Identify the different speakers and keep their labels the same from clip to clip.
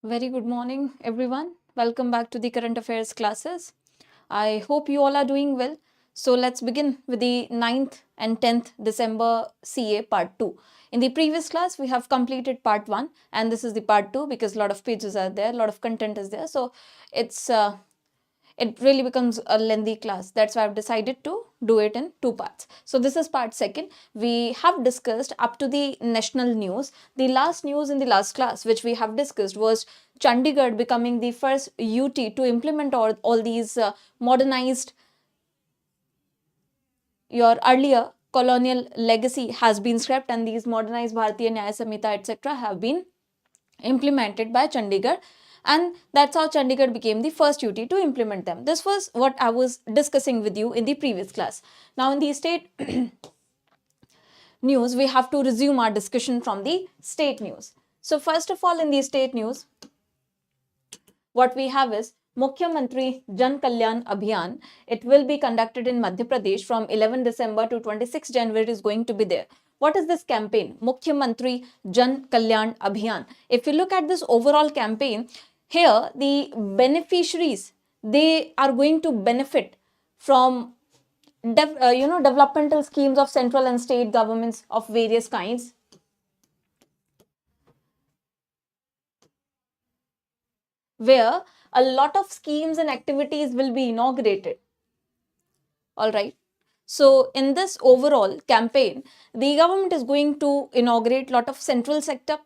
Speaker 1: Very good morning, everyone. Welcome back to the current affairs classes. I hope you all are doing well. So let's begin with the 9th and 10th December CA part 2. In the previous class, we have completed part 1 and this is the part 2 because a lot of pages are there, a lot of content is there. So it really becomes a lengthy class. That's why I've decided to do it in two parts. So this is part second. We have discussed up to the national news. The last news in the last class which we have discussed was Chandigarh becoming the first UT to implement all these modernized, your earlier colonial legacy has been scrapped and these modernized Bharatiya Nyaya Samhita etc. have been implemented by Chandigarh, and that's how Chandigarh became the first UT to implement them. This was what I was discussing with you in the previous class. Now in the state news, we have to resume our discussion from the state news. So first of all, in the state news, what we have is Mukhyamantri Jan Kalyan Abhiyan. It will be conducted in Madhya Pradesh from 11 December to 26 January is going to be there. What is this campaign? Mukhyamantri Jan Kalyan Abhiyan. If you look at this overall campaign, here the beneficiaries, they are going to benefit from developmental schemes of central and state governments of various kinds, where a lot of schemes and activities will be inaugurated. All right. So in this overall campaign, the government is going to inaugurate a lot of central sector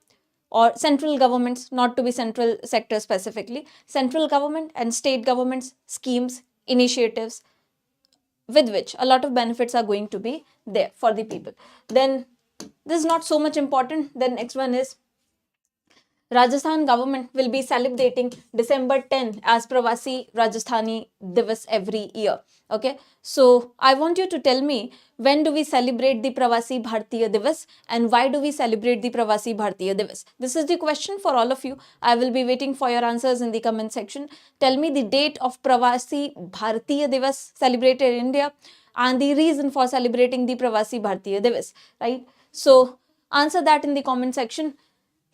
Speaker 1: or central governments, not to be central sector specifically, central government and state governments schemes, initiatives, with which a lot of benefits are going to be there for the people. Then this is not so much important. Then next one is Rajasthan government will be celebrating December 10 as Pravasi Rajasthani Divas every year. Okay, so I want you to tell me, when do we celebrate the Pravasi Bharatiya Divas and why do we celebrate the Pravasi Bharatiya Divas? This is the question for all of you. I will be waiting for your answers in the comment section. Tell me the date of Pravasi Bharatiya Divas celebrated in India and the reason for celebrating the Pravasi Bharatiya Divas, right? So answer that in the comment section.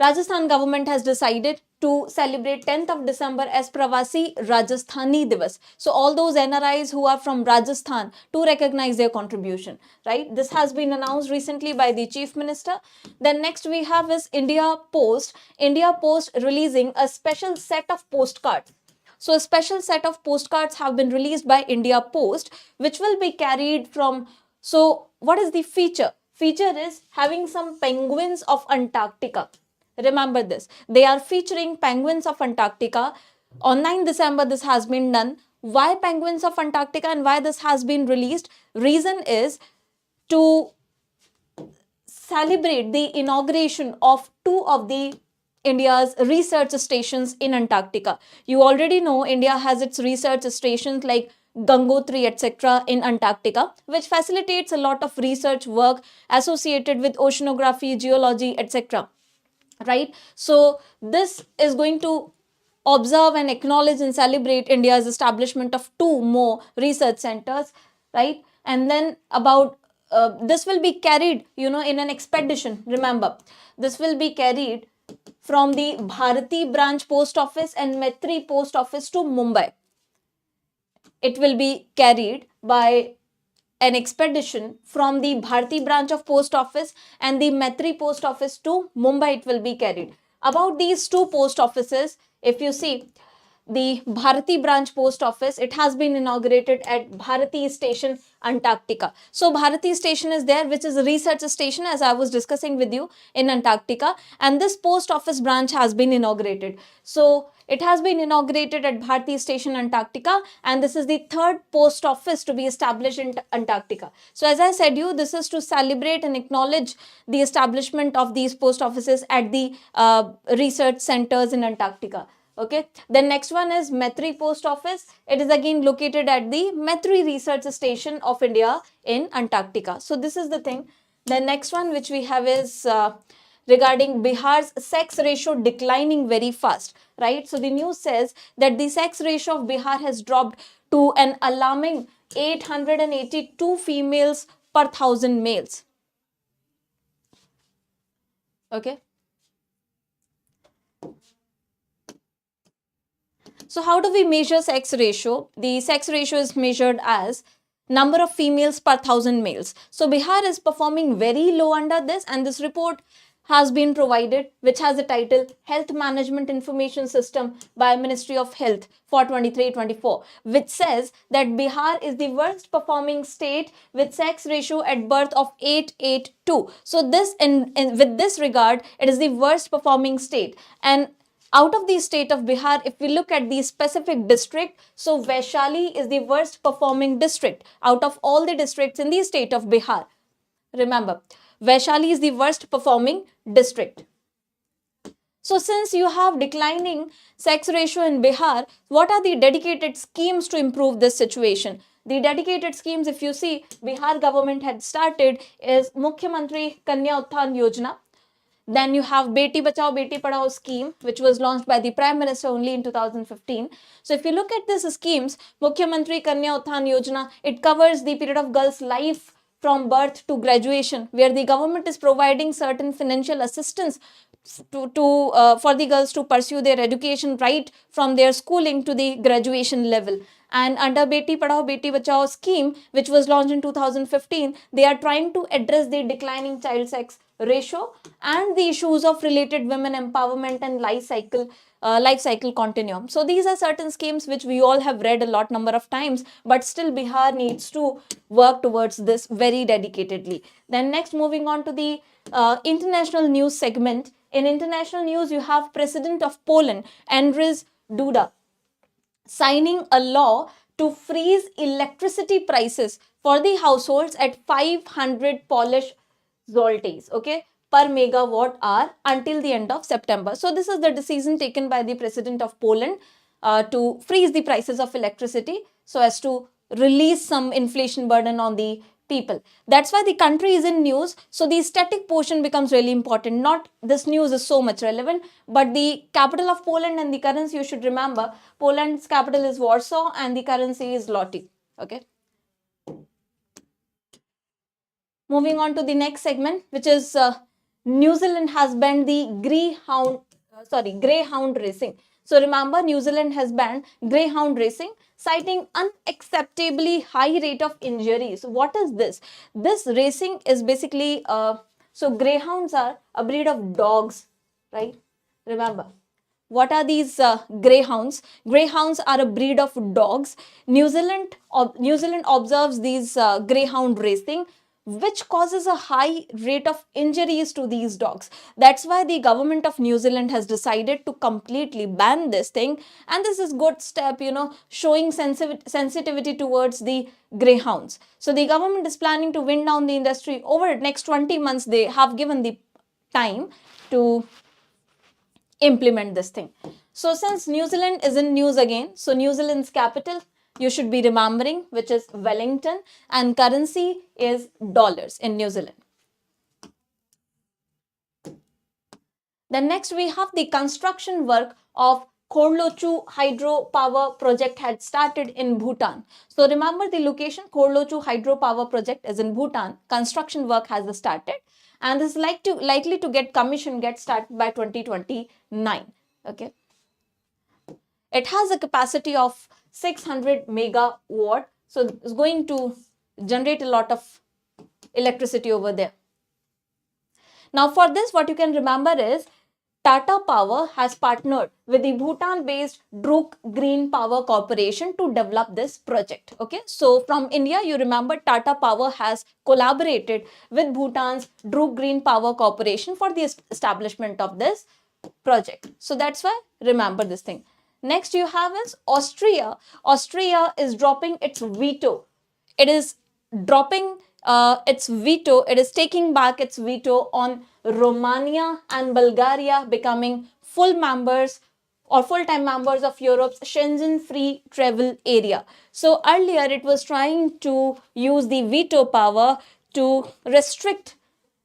Speaker 1: Rajasthan government has decided to celebrate 10th of December as Pravasi Rajasthani Divas. So all those NRIs who are from Rajasthan to recognize their contribution, right? This has been announced recently by the Chief Minister. Then next we have is India Post. India Post releasing a special set of postcards. So a special set of postcards have been released by India Post, which will be carried from, so what is the feature? Feature is having some penguins of Antarctica. Remember this. They are featuring penguins of Antarctica. On 9 December, this has been done. Why penguins of Antarctica and why this has been released? Reason is to celebrate the inauguration of two of the India's research stations in Antarctica. You already know India has its research stations like Gangotri etc. in Antarctica, which facilitates a lot of research work associated with oceanography, geology etc. Right? So this is going to observe and acknowledge and celebrate India's establishment of two more research centers, right? And then about this will be carried, in an expedition. Remember, this will be carried from the Bharati branch post office and Metri post office to Mumbai. It will be carried by an expedition from the Bharati branch of post office and the Metri post office to Mumbai. It will be carried. About these two post offices, if you see, the Bharati branch post office, it has been inaugurated at Bharati station, Antarctica. So Bharati station is there, which is a research station, as I was discussing with you, in Antarctica, and this post office branch has been inaugurated. So it has been inaugurated at Bharati station, Antarctica, and this is the third post office to be established in Antarctica. So as I said you, this is to celebrate and acknowledge the establishment of these post offices at the research centers in Antarctica. Okay, then next one is Metri post office. It is again located at the Metri research station of India in Antarctica. So this is the thing. The next one which we have is regarding Bihar's sex ratio declining very fast, right? So the news says that the sex ratio of Bihar has dropped to an alarming 882 females per 1,000 males. Okay. So how do we measure sex ratio? The sex ratio is measured as number of females per 1,000 males. So Bihar is performing very low under this, and this report has been provided, which has the title Health Management Information System by Ministry of Health for 23-24, which says that Bihar is the worst performing state with sex ratio at birth of 882. So this with this regard, it is the worst performing state. And out of the state of Bihar, if we look at the specific district, so Vaishali is the worst performing district out of all the districts in the state of Bihar. Remember, Vaishali is the worst performing district. So since you have declining sex ratio in Bihar, what are the dedicated schemes to improve this situation? The dedicated schemes, if you see, Bihar government had started is Mukhyamantri Kanya Utthan Yojana. Then you have Beti Bachao Beti Padhao scheme, which was launched by the Prime Minister only in 2015. So if you look at these schemes, Mukhyamantri Kanya Utthan Yojana, it covers the period of girls' life from birth to graduation, where the government is providing certain financial assistance for the girls to pursue their education right from their schooling to the graduation level. And under Beti Padhao Beti Bachao scheme, which was launched in 2015, they are trying to address the declining child sex ratio and the issues of related women empowerment and life cycle continuum. So these are certain schemes which we all have read a lot number of times, but still Bihar needs to work towards this very dedicatedly. Then next, moving on to the international news segment. In international news, you have President of Poland, Andrzej Duda, signing a law to freeze electricity prices for the households at 500 Polish zlotys, okay, per megawatt hour until the end of September. So this is the decision taken by the President of Poland to freeze the prices of electricity so as to release some inflation burden on the people. That's why the country is in news. So the static portion becomes really important. Not this news is so much relevant, but the capital of Poland and the currency, you should remember, Poland's capital is Warsaw and the currency is zloty. Okay. Moving on to the next segment, which is New Zealand has banned the greyhound racing. So remember, New Zealand has banned greyhound racing, citing unacceptably high rate of injuries. What is this? This racing is basically, so greyhounds are a breed of dogs, right? Remember. What are these greyhounds? Greyhounds are a breed of dogs. New Zealand observes these greyhound racing, which causes a high rate of injuries to these dogs. That's why the government of New Zealand has decided to completely ban this thing. And this is good step, showing sensitivity towards the greyhounds. So the government is planning to wind down the industry over the next 20 months. They have given the time to implement this thing. So since New Zealand is in news again, so New Zealand's capital, you should be remembering, which is Wellington, and currency is dollars in New Zealand. Then next we have the construction work of Khorlochu hydro power project had started in Bhutan. So remember the location, Khorlochu hydro power project is in Bhutan. Construction work has started and is likely to get started by 2029. Okay. It has a capacity of 600 megawatt. So it's going to generate a lot of electricity over there. Now for this, what you can remember is Tata Power has partnered with the Bhutan-based Druk Green Power Corporation to develop this project. Okay, so from India, you remember Tata Power has collaborated with Bhutan's Druk Green Power Corporation for the establishment of this project. So that's why remember this thing. Next you have is Austria. Austria is dropping its veto. It is dropping its veto. It is taking back its veto on Romania and Bulgaria becoming full members or full-time members of Europe's Schengen free travel area. So earlier it was trying to use the veto power to restrict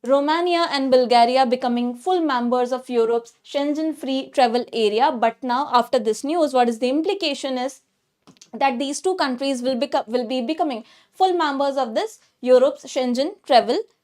Speaker 1: Romania and Bulgaria becoming full members of Europe's Schengen free travel area. But now after this news, what is the implication is that these two countries will be becoming full members of this Europe's Schengen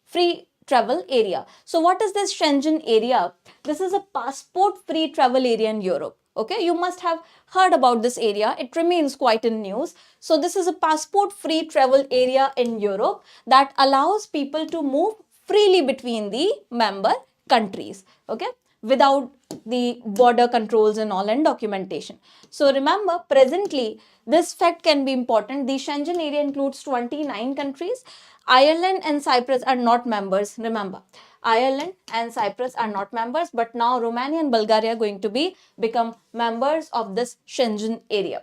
Speaker 1: free travel area. So what is this Schengen area? This is a passport-free travel area in Europe. Okay, you must have heard about this area. It remains quite in news. So this is a passport-free travel area in Europe that allows people to move freely between the member countries, okay, without the border controls and all and documentation. So remember, presently, this fact can be important. The Schengen area includes 29 countries. Ireland and Cyprus are not members, remember. Ireland and Cyprus are not members, but now Romania and Bulgaria are going to become members of this Schengen area.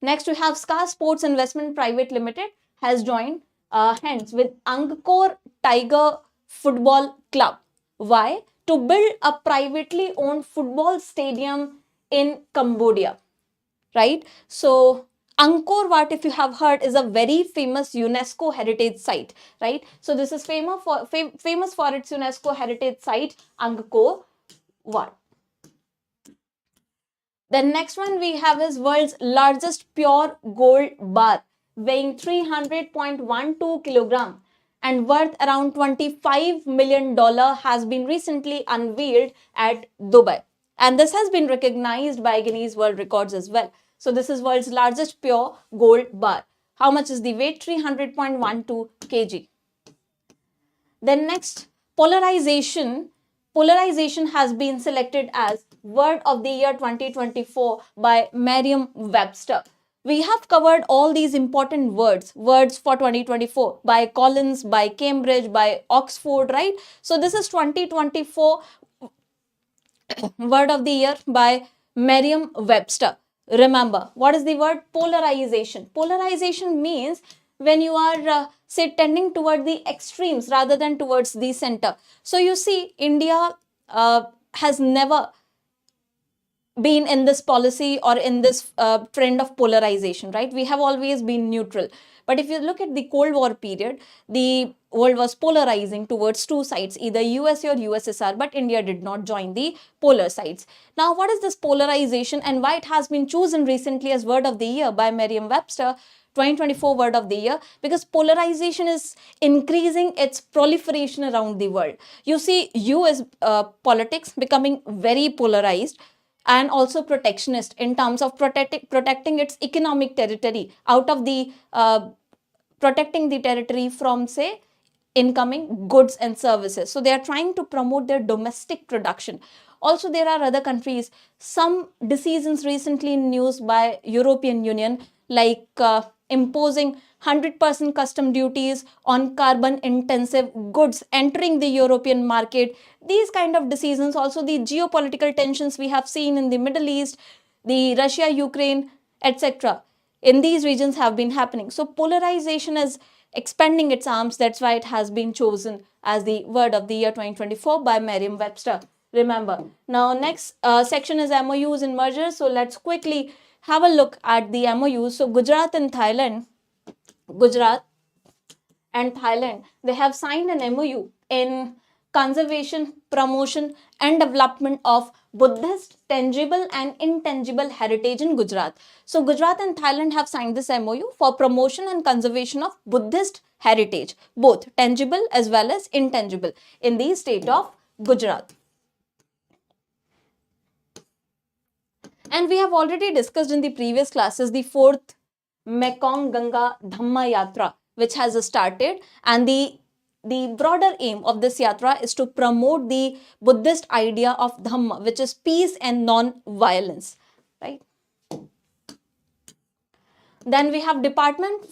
Speaker 1: Next, we have SCA Sports Investment Private Limited has joined hands with Angkor Tiger Football Club. Why? To build a privately owned football stadium in Cambodia, right? So Angkor Wat, if you have heard, is a very famous UNESCO heritage site, right? So this is famous for its UNESCO heritage site, Angkor Wat. The next one we have is world's largest pure gold bar, weighing 300.12 kilogram and worth around $25 million has been recently unveiled at Dubai. And this has been recognized by Guinness World Records as well. So this is world's largest pure gold bar. How much is the weight? 300.12 kg. Then next, polarization. Polarization has been selected as Word of the Year 2024 by Merriam-Webster. We have covered all these important words for 2024 by Collins, by Cambridge, by Oxford, right? So this is 2024 Word of the Year by Merriam-Webster. Remember, what is the word? Polarization. Polarization means when you are, say, tending toward the extremes rather than towards the center. So you see, India has never been in this policy or in this trend of polarization, right? We have always been neutral. But if you look at the Cold War period, the world was polarizing towards two sides, either USA or USSR, but India did not join the polar sides. Now, what is this polarization and why it has been chosen recently as Word of the Year by Merriam-Webster 2024 Word of the Year? Because polarization is increasing its proliferation around the world. You see US politics becoming very polarized and also protectionist in terms of protecting its economic territory out of the protecting the territory from, say, incoming goods and services. So they are trying to promote their domestic production. Also, there are other countries, some decisions recently in news by European Union, like imposing 100% custom duties on carbon intensive goods entering the European market. These kind of decisions, also the geopolitical tensions we have seen in the Middle East, the Russia, Ukraine, etc. in these regions have been happening. So polarization is expanding its arms. That's why it has been chosen as the Word of the Year 2024 by Merriam-Webster. Remember. Now, next section is MOUs and mergers. So let's quickly have a look at the MOUs. So Gujarat and Thailand, they have signed an MOU in conservation, promotion and development of Buddhist tangible and intangible heritage in Gujarat. So Gujarat and Thailand have signed this MOU for promotion and conservation of Buddhist heritage, both tangible as well as intangible, in the state of Gujarat. And we have already discussed in the previous classes the 4th Mekong Ganga Dhamma Yatra, which has started, and the broader aim of this yatra is to promote the Buddhist idea of Dhamma, which is peace and non-violence, right? Then we have Department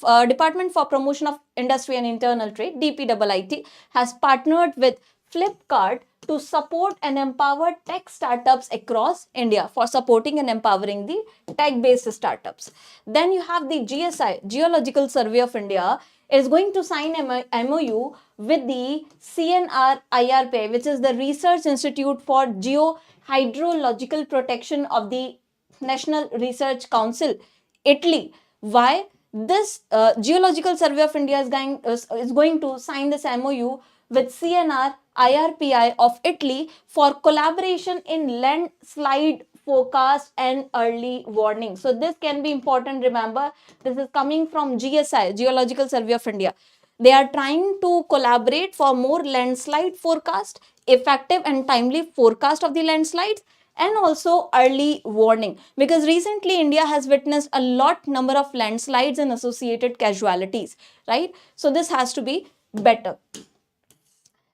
Speaker 1: for Promotion of Industry and Internal Trade, DPIIT, has partnered with Flipkart to support and empower tech startups across India, for supporting and empowering the tech-based startups. Then you have the GSI, Geological Survey of India, is going to sign a MOU with the CNR IRPA, which is the Research Institute for Geohydrological Protection of the National Research Council, Italy. Why? This Geological Survey of India is going to sign this MOU with CNR IRPI of Italy for collaboration in landslide forecast and early warning. So this can be important. Remember, this is coming from GSI, Geological Survey of India. They are trying to collaborate for more landslide forecast, effective and timely forecast of the landslides, and also early warning, because recently India has witnessed a lot number of landslides and associated casualties, right? So this has to be better.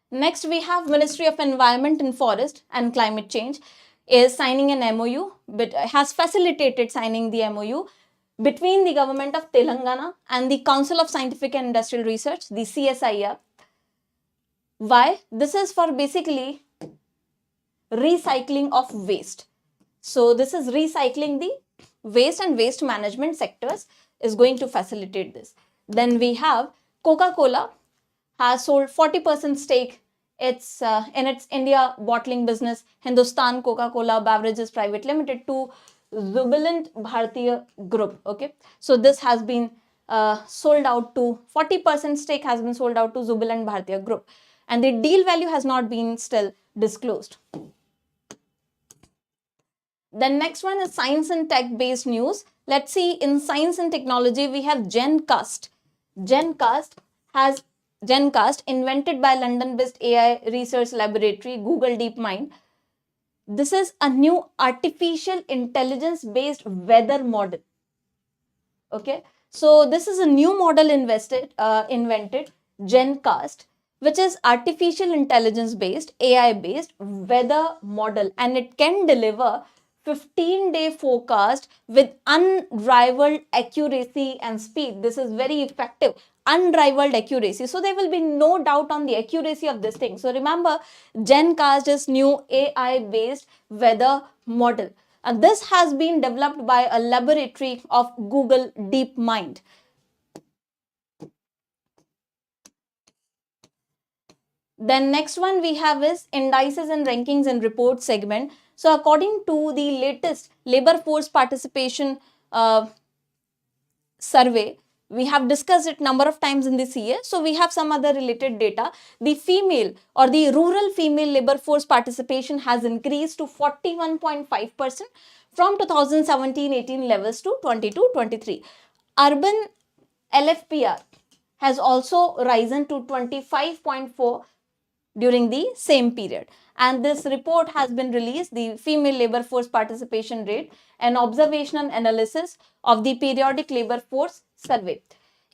Speaker 1: Next, we have Ministry of Environment and Forest and Climate Change is signing an MOU, but has facilitated signing the MOU between the government of Telangana and the Council of Scientific and Industrial Research, the CSIR. Why? This is for basically recycling of waste. So this is recycling the waste, and waste management sectors is going to facilitate this. Then we have Coca-Cola has sold 40% stake in its India bottling business, Hindustan Coca-Cola Beverages Private Limited, to Jubilant Bharatiya Group. Okay, so this has been sold out to 40% stake has been sold out to Jubilant Bharatiya Group, and the deal value has not been still disclosed. Then next one is science and tech based news. Let's see, in science and technology we have GenCast. GenCast, invented by London-based AI research laboratory Google DeepMind. This is a new artificial intelligence-based weather model. Okay, so this is a new model invented, GenCast, which is artificial intelligence-based, AI-based weather model, and it can deliver 15-day forecast with unrivaled accuracy and speed. This is very effective, unrivaled accuracy. So there will be no doubt on the accuracy of this thing. So remember, GenCast is new AI-based weather model. And this has been developed by a laboratory of Google DeepMind. Then next one we have is Indices and Rankings and Reports segment. So according to the latest labor force participation survey, we have discussed it number of times in this year. So we have some other related data. The female or the rural female labor force participation has increased to 41.5% from 2017-18 levels to 22-23. Urban LFPR has also risen to 25.4 during the same period. And this report has been released, the female labor force participation rate, an observational analysis of the periodic labor force survey.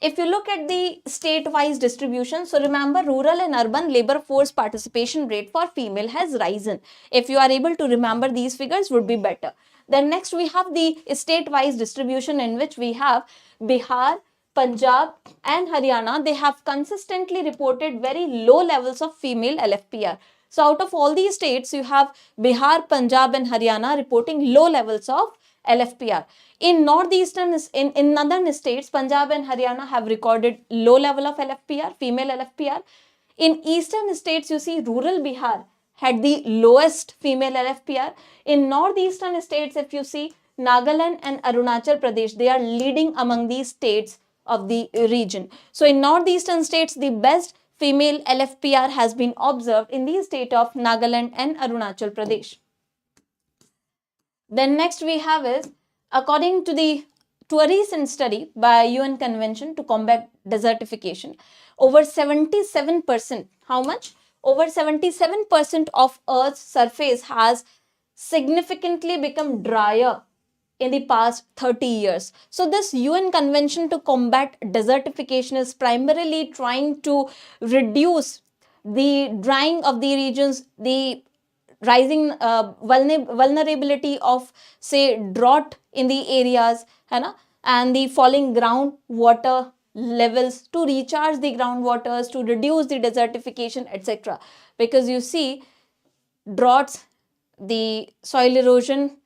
Speaker 1: If you look at the state-wise distribution, so remember, rural and urban labor force participation rate for female has risen. If you are able to remember these figures, would be better. Then next we have the state-wise distribution, in which we have Bihar, Punjab and Haryana. They have consistently reported very low levels of female LFPR. So out of all these states, you have Bihar, Punjab and Haryana reporting low levels of LFPR. In northeastern, in northern states, Punjab and Haryana have recorded low level of LFPR, female LFPR. In eastern states, you see rural Bihar had the lowest female LFPR. In northeastern states, if you see Nagaland and Arunachal Pradesh, they are leading among these states of the region. So in northeastern states, the best female LFPR has been observed in the state of Nagaland and Arunachal Pradesh. Then next we have is, according to a recent study by UN Convention to Combat Desertification, over 77%, how much? Over 77% of Earth's surface has significantly become drier in the past 30 years. So this UN Convention to Combat Desertification is primarily trying to reduce the drying of the regions, the rising vulnerability of, say, drought in the areas, and the falling groundwater levels, to recharge the groundwaters, to reduce the desertification, etc. Because you see, droughts, the soil erosion,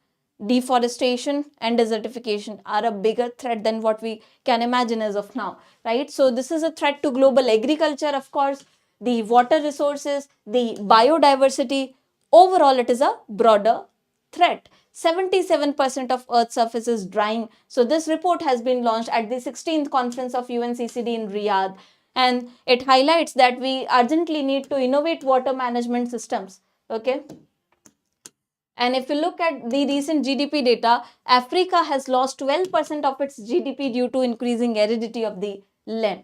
Speaker 1: deforestation and desertification are a bigger threat than what we can imagine as of now, right? So this is a threat to global agriculture, of course, the water resources, the biodiversity. Overall, it is a broader threat. 77% of Earth's surface is drying. So this report has been launched at the 16th conference of UNCCD in Riyadh, and it highlights that we urgently need to innovate water management systems. Okay. And if you look at the recent GDP data, Africa has lost 12% of its GDP due to increasing aridity of the land.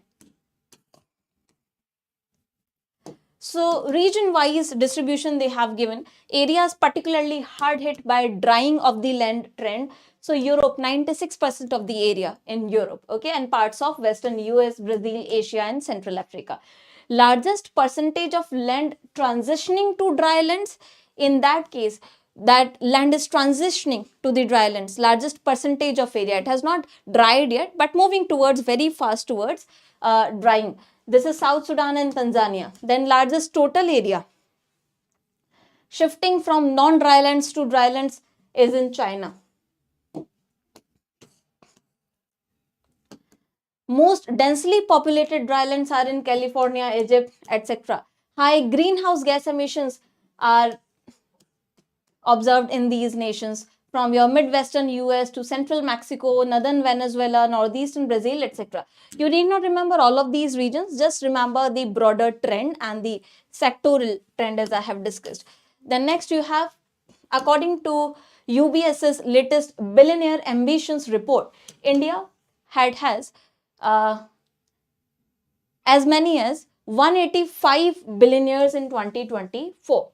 Speaker 1: So region-wise distribution they have given. Areas particularly hard hit by drying of the land trend. So Europe, 96% of the area in Europe, okay, and parts of Western US, Brazil, Asia, and Central Africa. Largest percentage of land transitioning to dry lands. In that case, that land is transitioning to the dry lands. Largest percentage of area. It has not dried yet, but moving towards very fast towards drying. This is South Sudan and Tanzania. Then largest total area shifting from non-dry lands to dry lands is in China. Most densely populated dry lands are in California, Egypt, etc. High greenhouse gas emissions are observed in these nations, from your Midwestern US to Central Mexico, Northern Venezuela, Northeastern Brazil, etc. You need not remember all of these regions, just remember the broader trend and the sectoral trend as I have discussed. Then next you have, according to UBS's latest Billionaire Ambitions report, India has as many as 185 billionaires in 2024.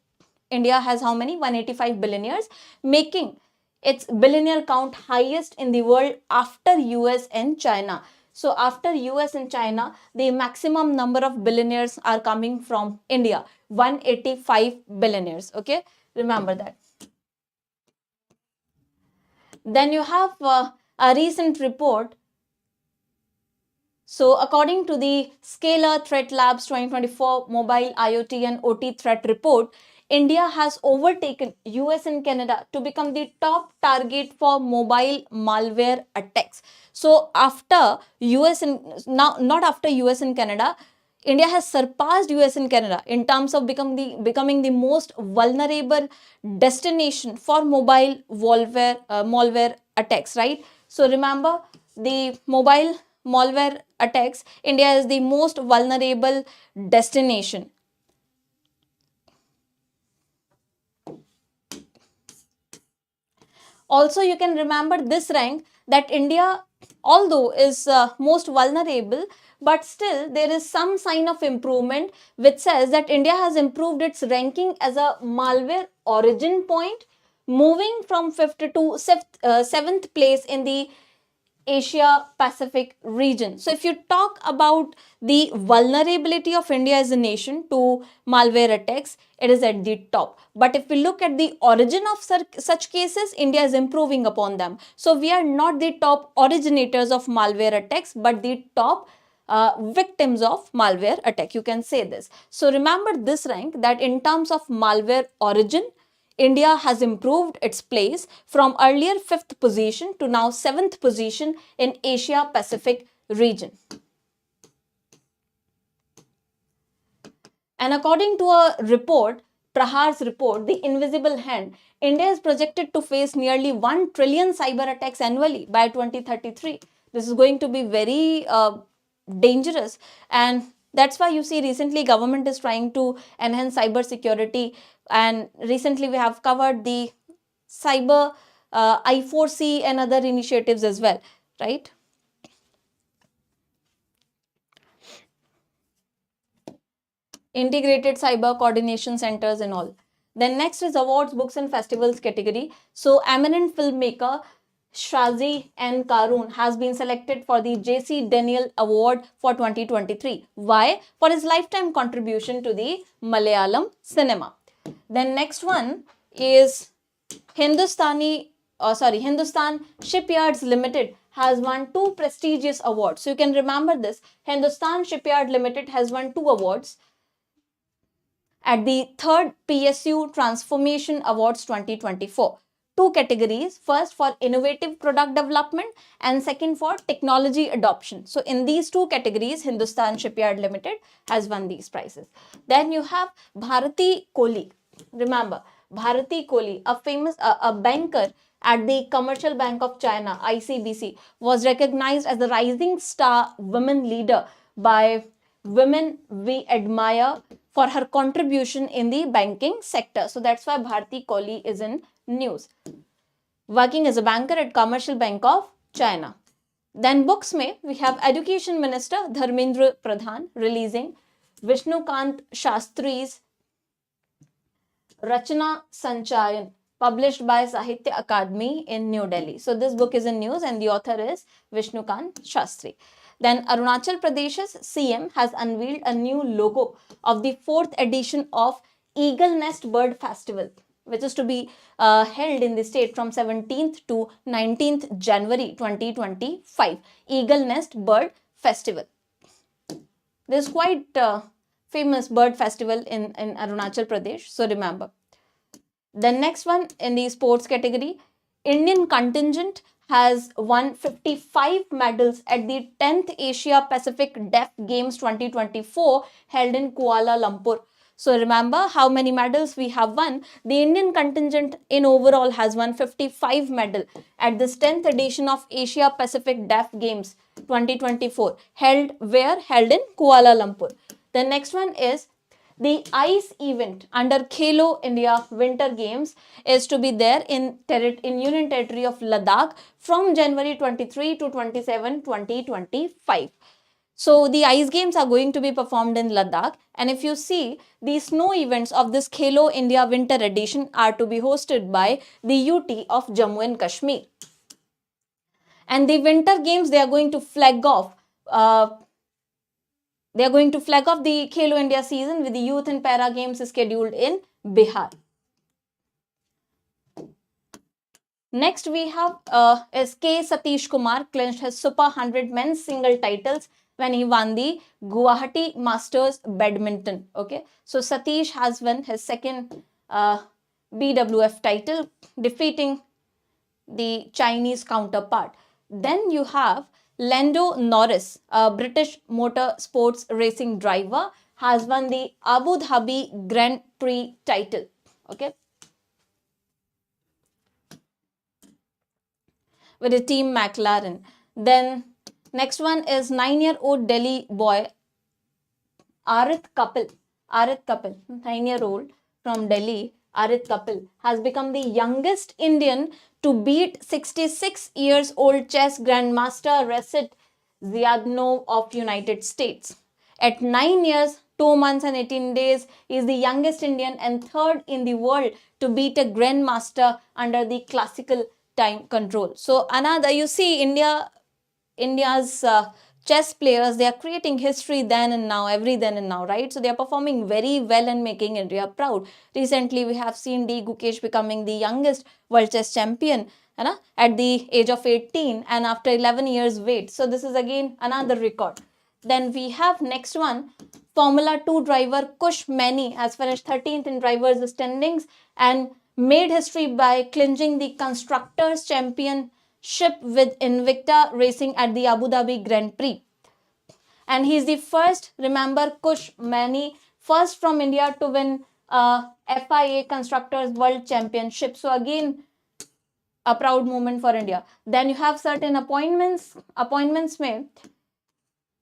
Speaker 1: India has how many? 185 billionaires, making its billionaire count highest in the world after US and China. So after US and China, the maximum number of billionaires are coming from India, 185 billionaires. Okay, remember that. Then you have a recent report. So according to the Scalar Threat Labs 2024 Mobile IoT and OT Threat Report, India has overtaken US and Canada to become the top target for mobile malware attacks. So after US and now not after US and Canada, India has surpassed US and Canada in terms of becoming the most vulnerable destination for mobile malware attacks, right? So remember, the mobile malware attacks, India is the most vulnerable destination. Also, you can remember this rank, that India, although is most vulnerable, but still there is some sign of improvement which says that India has improved its ranking as a malware origin point, moving from 5th to 7th place in the Asia Pacific region. So if you talk about the vulnerability of India as a nation to malware attacks, it is at the top. But if we look at the origin of such cases, India is improving upon them. So we are not the top originators of malware attacks, but the top victims of malware attack. You can say this. So remember this rank, that in terms of malware origin, India has improved its place from earlier 5th position to now 7th position in Asia Pacific region. And according to a report, Prahar's report, The Invisible Hand, India is projected to face nearly 1 trillion cyber attacks annually by 2033. This is going to be very dangerous, and that's why you see recently government is trying to enhance cyber security, and recently we have covered the cyber I4C and other initiatives as well, right? Integrated cyber coordination centers and all. Then next is awards, books and festivals category. So eminent filmmaker Shazi N. Karun has been selected for the J.C. Daniel Award for 2023. Why? For his lifetime contribution to the Malayalam cinema. Then next one is Hindustan Shipyards Limited has won 2 prestigious awards. So you can remember this. Hindustan Shipyard Limited has won 2 awards at the 3rd PSU Transformation Awards 2024. 2 categories, first for innovative product development and second for technology adoption. So in these 2 categories, Hindustan Shipyard Limited has won these prizes. Then you have Bharati Kohli. Remember, Bharati Kohli, a famous a banker at the Commercial Bank of China, ICBC, was recognized as the rising star women leader by Women We Admire for her contribution in the banking sector. So that's why Bharati Kohli is in news, working as a banker at Commercial Bank of China. Then books mein we have Education Minister Dharmendra Pradhan releasing Vishnukant Shastri's Rachana Sanchayan, published by Sahitya Akademi in New Delhi. So this book is in news and the author is Vishnukant Shastri. Then Arunachal Pradesh's CM has unveiled a new logo of the 4th edition of Eagle Nest Bird Festival, which is to be held in the state from 17th to 19th January 2025. Eagle Nest Bird Festival. This is quite famous bird festival in Arunachal Pradesh, so remember. The next one in the sports category, Indian contingent has won 55 medals at the 10th Asia Pacific Deaf Games 2024 held in Kuala Lumpur. So remember how many medals we have won. The Indian contingent in overall has won 55 medals at this 10th edition of Asia Pacific Deaf Games 2024 held where? Held in Kuala Lumpur. The next one is the ice event under Khelo India Winter Games is to be there in Union Territory of Ladakh from January 23 to 27, 2025. So the ice games are going to be performed in Ladakh, and if you see, the snow events of this Khelo India Winter Edition are to be hosted by the UT of Jammu and Kashmir. And the Winter Games, they are going to flag off the Khelo India season with the Youth and Para Games scheduled in Bihar. Next we have is K. Satish Kumar clinched his Super 100 men's single titles when he won the Guwahati Masters Badminton. Okay, so Satish has won his second BWF title, defeating the Chinese counterpart. Then you have Lando Norris, a British motor sports racing driver, has won the Abu Dhabi Grand Prix title. Okay, with the team McLaren. Then next one is 9-year-old Delhi boy Arit Kapil. 9-year-old from Delhi, Arit Kapil has become the youngest Indian to beat 66 years old chess grandmaster Reset Ziadnov of United States. At 9 years, 2 months and 18 days, he is the youngest Indian and third in the world to beat a grandmaster under the classical time control. So another, you see India's chess players, they are creating history then and now, every then and now, right? So they are performing very well and making India proud. Recently, we have seen D. Gukesh becoming the youngest world chess champion at the age of 18 and after 11 years wait. So this is again another record. Then we have next one, Formula 2 driver Kush Mani has finished 13th in drivers' standings and made history by clinching the Constructors' Championship with Invicta Racing at the Abu Dhabi Grand Prix. And he is the first, remember, Kush Mani, first from India to win FIA Constructors World Championship. So again, a proud moment for India. Then you have certain appointments made.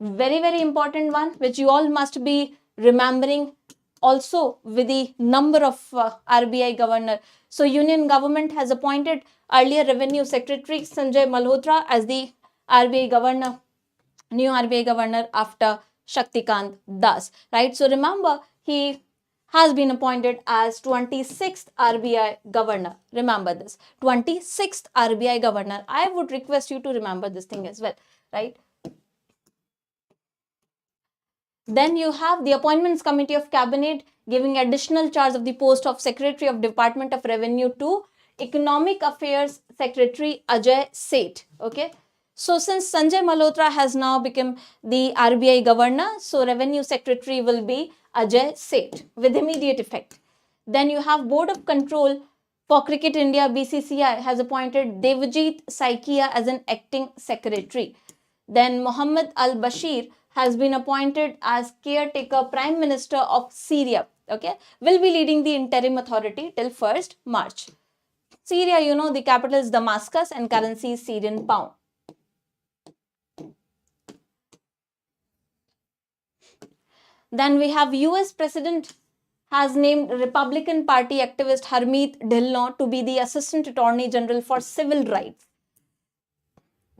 Speaker 1: Very, very important one, which you all must be remembering also with the number of RBI governor. So Union government has appointed earlier Revenue Secretary Sanjay Malhotra as the RBI governor, new RBI governor after Shaktikant Das, right? So remember, he has been appointed as 26th RBI governor. Remember this, 26th RBI governor. I would request you to remember this thing as well, right? Then you have the Appointments Committee of Cabinet giving additional charge of the post of Secretary of Department of Revenue to Economic Affairs Secretary Ajay Seth. Okay. So since Sanjay Malhotra has now become the RBI governor, so Revenue Secretary will be Ajay Seth with immediate effect. Then you have Board of Control for Cricket India BCCI has appointed Devjit Saikia as an acting secretary. Then Mohammed Al-Bashir has been appointed as caretaker Prime Minister of Syria, okay, will be leading the interim authority till 1st March. Syria, you know, the capital is Damascus and currency is Syrian pound. Then we have US President has named Republican Party activist Harmeet Dhillon to be the Assistant Attorney General for Civil Rights.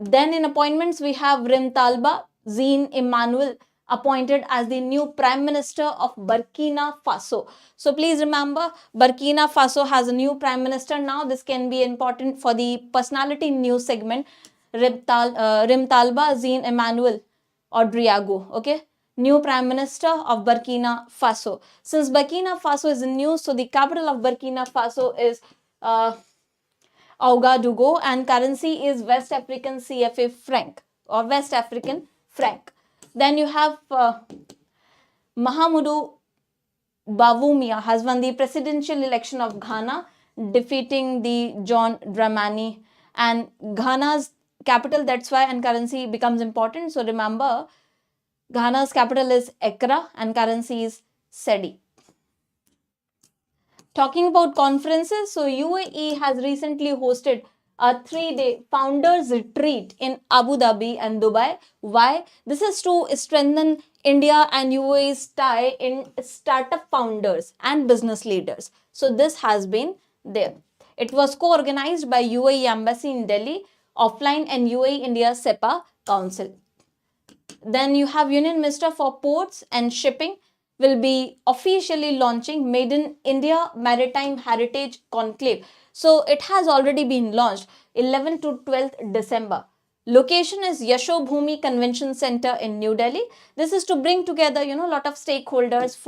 Speaker 1: Then in appointments, we have Rim Talba, Zine Emmanuel appointed as the new Prime Minister of Burkina Faso. So please remember, Burkina Faso has a new Prime Minister now. This can be important for the personality news segment. Rimtalba Jean Emmanuel Odriago, okay? New Prime Minister of Burkina Faso. Since Burkina Faso is in news, so the capital of Burkina Faso is Ouagadougou and currency is West African CFA franc or West African franc. Then you have Mahamudu Bawumia has won the presidential election of Ghana, defeating the John Dramani. And Ghana's capital, that's why, and currency becomes important. So remember, Ghana's capital is Accra and currency is cedi. Talking about conferences, so UAE has recently hosted a 3-day founders retreat in Abu Dhabi and Dubai. Why? This is to strengthen India and UAE's tie in startup founders and business leaders. So this has been there. It was co-organized by UAE Embassy in Delhi, offline, and UAE India SEPA Council. Then you have Union Minister for Ports and Shipping will be officially launching Made in India Maritime Heritage Conclave. So it has already been launched 11th to 12th December. Location is Yashobhumi Convention Center in New Delhi. This is to bring together, a lot of stakeholders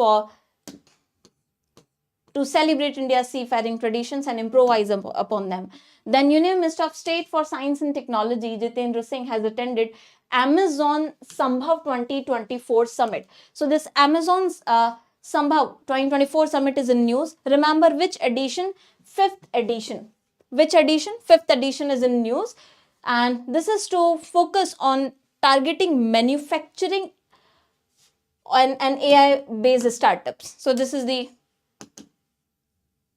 Speaker 1: to celebrate India's seafaring traditions and improvise upon them. Then Union Minister of State for Science and Technology, Jitendra Singh, has attended Amazon Sambhav 2024 Summit. So this Amazon's Sambhav 2024 Summit is in news. Remember which edition? 5th edition. Which edition? 5th edition is in news. And this is to focus on targeting manufacturing and AI-based startups. So this is the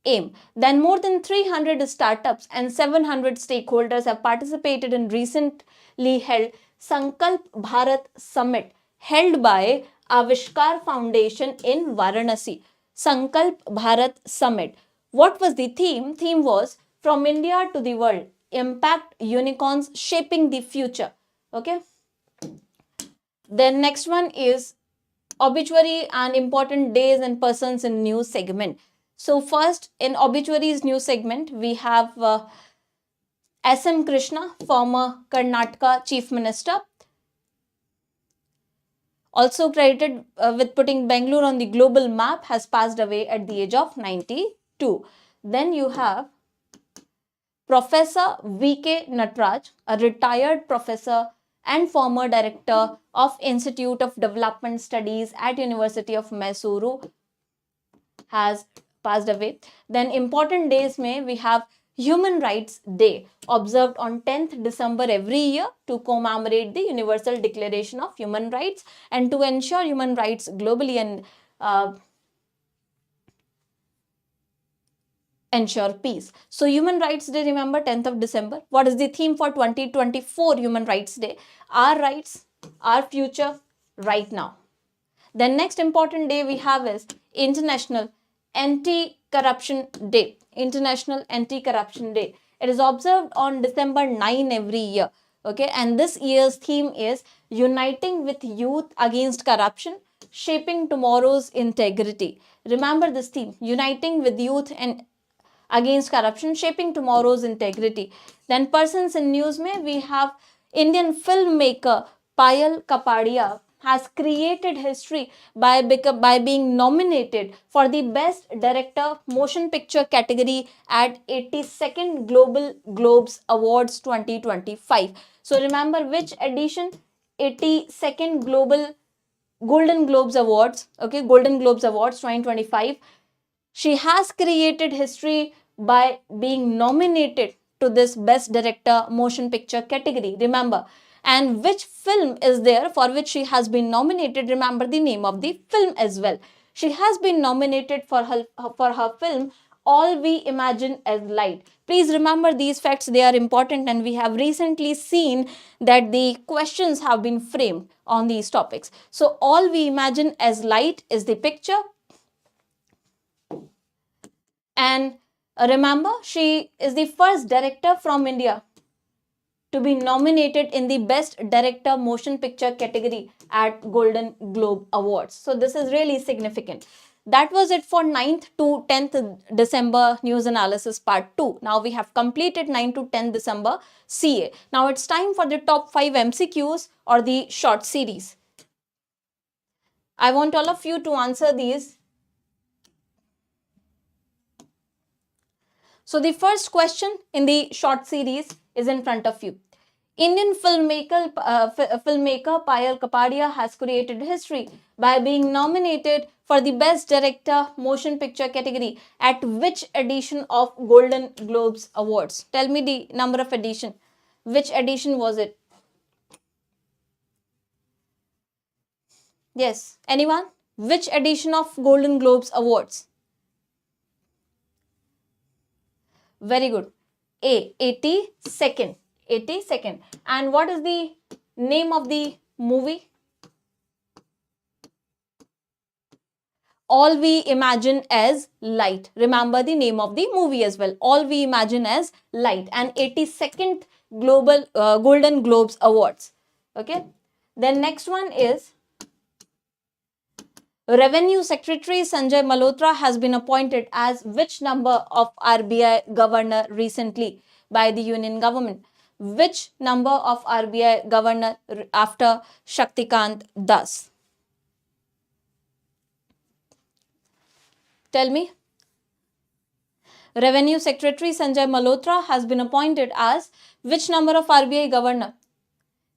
Speaker 1: aim. Then more than 300 startups and 700 stakeholders have participated in recently held Sankalp Bharat Summit held by Avishkar Foundation in Varanasi. Sankalp Bharat Summit. What was the theme? Theme was From India to the World, Impact Unicorns Shaping the Future. Okay. Then next one is obituary and important days and persons in news segment. So first, in obituaries news segment, we have S.M. Krishna, former Karnataka Chief Minister, also credited with putting Bangalore on the global map, has passed away at the age of 92. Then you have Professor V.K. Nataraj, a retired professor and former director of Institute of Development Studies at University of Mysuru, has passed away. Then important days we have Human Rights Day, observed on 10th December every year to commemorate the Universal Declaration of Human Rights and to ensure human rights globally and ensure peace. So Human Rights Day, remember, 10th of December. What is the theme for 2024 Human Rights Day? Our rights, our future, right now. Then next important day we have is International Anti-Corruption Day. International Anti-Corruption Day. It is observed on December 9 every year. Okay, and this year's theme is Uniting with Youth Against Corruption, Shaping Tomorrow's Integrity. Remember this theme, Uniting with Youth and Against Corruption, Shaping Tomorrow's Integrity. Then persons in news we have Indian filmmaker Payal Kapadia has created history by being nominated for the Best Director Motion Picture category at 82nd Global Globes Awards 2025. So remember which edition? 82nd Global Golden Globes Awards. Okay, Golden Globes Awards 2025. She has created history by being nominated to this Best Director Motion Picture category. Remember. And which film is there for which she has been nominated? Remember the name of the film as well. She has been nominated for her film All We Imagine as Light. Please remember these facts, they are important, and we have recently seen that the questions have been framed on these topics. So All We Imagine as Light is the picture. And remember, she is the first director from India to be nominated in the Best Director Motion Picture category at Golden Globe Awards. So this is really significant. That was it for 9th to 10th December news analysis part 2. Now we have completed 9 to 10 December CA. Now it's time for the top 5 MCQs or the short series. I want all of you to answer these. So the first question in the short series is in front of you. Indian filmmaker Payal Kapadia has created history by being nominated for the Best Director Motion Picture category at which edition of Golden Globes Awards? Tell me the number of edition. Which edition was it? Yes, anyone? Which edition of Golden Globes Awards? Very good. A, 82nd. 82nd. And what is the name of the movie? All We Imagine as Light. Remember the name of the movie as well. All We Imagine as Light. And 82nd Global Golden Globes Awards. Okay. Then next one is Revenue Secretary Sanjay Malhotra has been appointed as which number of RBI governor recently by the Union government? Which number of RBI governor after Shaktikant Das? Tell me. Revenue Secretary Sanjay Malhotra has been appointed as which number of RBI governor?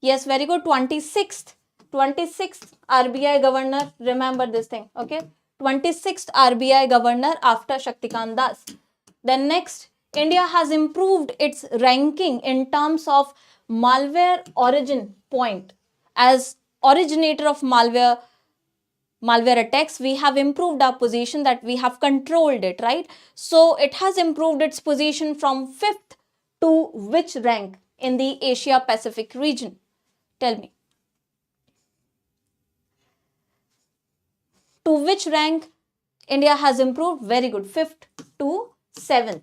Speaker 1: Yes, very good. 26th. 26th RBI governor. Remember this thing. Okay. 26th RBI governor after Shaktikant Das. Then next, India has improved its ranking in terms of malware origin point. As originator of malware attacks, we have improved our position, that we have controlled it, right? So it has improved its position from 5th to which rank in the Asia Pacific region? Tell me. To which rank India has improved? Very good. 5th to 7th.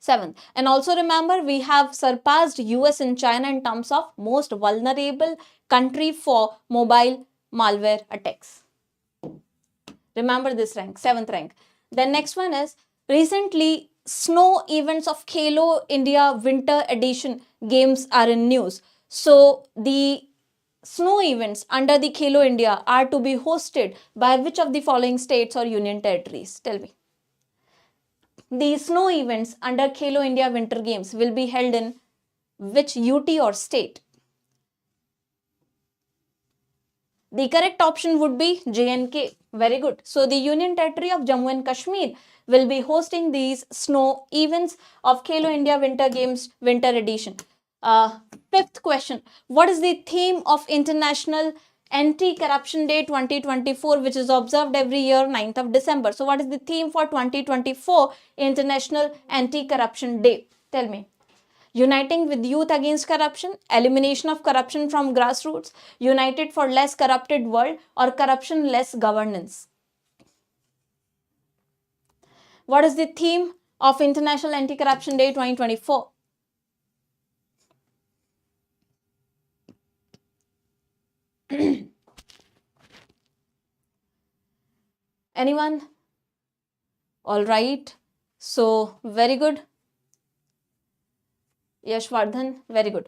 Speaker 1: 7th. And also remember, we have surpassed US and China in terms of most vulnerable country for mobile malware attacks. Remember this rank, 7th rank. Then next one is, recently snow events of Khelo India Winter Edition games are in news. So the snow events under the Khelo India are to be hosted by which of the following states or union territories? Tell me. The snow events under Khelo India Winter Games will be held in which UT or state? The correct option would be J&K. Very good. So the Union Territory of Jammu and Kashmir will be hosting these snow events of Khelo India Winter Games Winter Edition. 5th question. What is the theme of International Anti-Corruption Day 2024, which is observed every year 9th of December? So what is the theme for 2024 International Anti-Corruption Day? Tell me. Uniting with youth against corruption, elimination of corruption from grassroots, united for less corrupted world, or corruption-less governance? What is the theme of International Anti-Corruption Day 2024? Anyone? All right. So, very good. Yashvardhan, very good.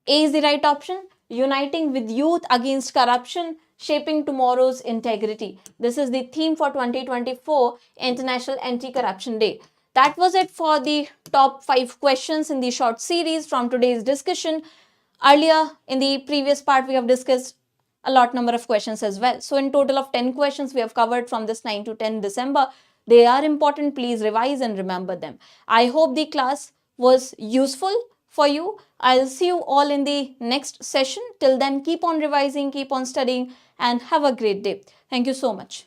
Speaker 1: A is the right option. Uniting with youth against corruption, shaping tomorrow's integrity. This is the theme for 2024 International Anti-Corruption Day. That was it for the top 5 questions in the short series from today's discussion. Earlier in the previous part, we have discussed a lot number of questions as well. So in total of 10 questions we have covered from this 9 to 10 December. They are important. Please revise and remember them. I hope the class was useful for you. I'll see you all in the next session. Till then, keep on revising, keep on studying, and have a great day. Thank you so much.